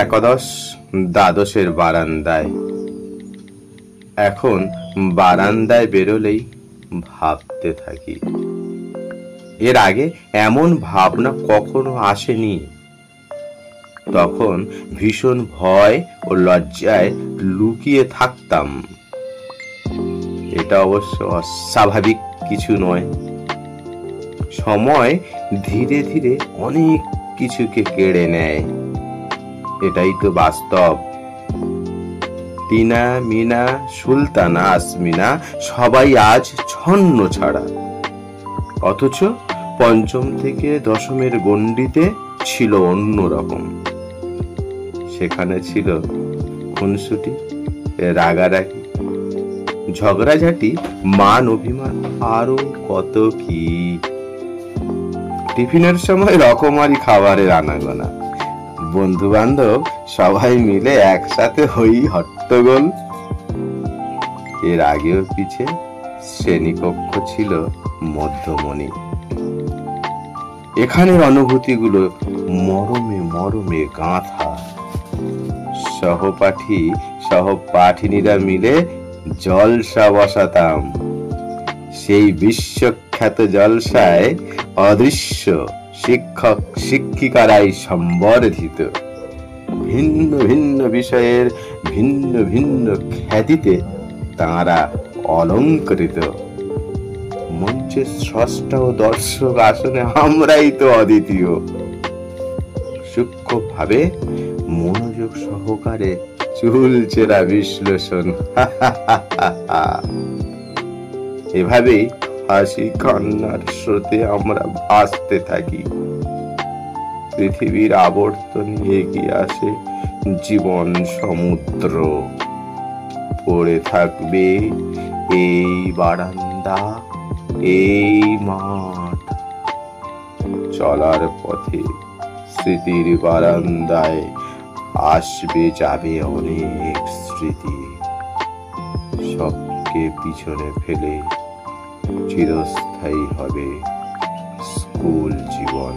একাদশ দ্বাদশের বারান্দায়। এখন বারান্দায় বেরোলেই ভাবতে থাকি, এর আগে এমন ভাবনা কখনো আসেনি। তখন ভীষণ ভয় ও লজ্জায় লুকিয়ে থাকতাম। এটা অবশ্য অস্বাভাবিক কিছু নয়। সময় ধীরে ধীরে অনেক কিছুকে কেড়ে নেয়, এটাই তো বাস্তব। টিনা, মিনা, সুলতানা, আসমিনা সবাই আজ ছন্ন ছাড়া। অথচ পঞ্চম থেকে দশমের গণ্ডিতে ছিল অন্যরকম। সেখানে ছিল খুনসুটি, রাগারাগি, ঝগড়াঝাটি, মান অভিমান, আরো কত কি। টিফিনের সময় রকমারি খাবারের আনাগোনা, বন্ধু বান্ধব সবাই মিলে একসাথে হই হট্টগোল। এর আগেও পিছে শ্রেণীকক্ষ ছিল মধ্যমণি। এখানের অনুভূতিগুলো মরমে মরমে গাঁথা। সহপাঠিনীরা মিলে জলসা বসাতাম। সেই বিশ্বখ্যাত জলসায় অদৃশ্য শিক্ষক শিক্ষিকারাই সম্বর্ধিত। ভিন্ন ভিন্ন বিষয়ের ভিন্ন ভিন্ন খ্যাতিতে তাঁরা অলঙ্কৃত। মঞ্চের স্রষ্টা ও দর্শক আসনে আমরাই তো অদ্বিতীয়। সূক্ষ্মভাবে মনোযোগ সহকারে চুলচেরা বিশ্লেষণ। এভাবেই হাসি কান্নার স্রোতে আমরা ভাসতে থাকি। পৃথিবীর আবর্তনে এগিয়ে আসে জীবন সমুদ্র। পড়ে থাকবে এই বারান্দা, এই মাঠ। চলার পথে স্মৃতির বারান্দায় আসবে যাবে অনেক স্মৃতি। সবকে পিছনে ফেলে চিরস্থায়ী হবে স্কুল জীবন।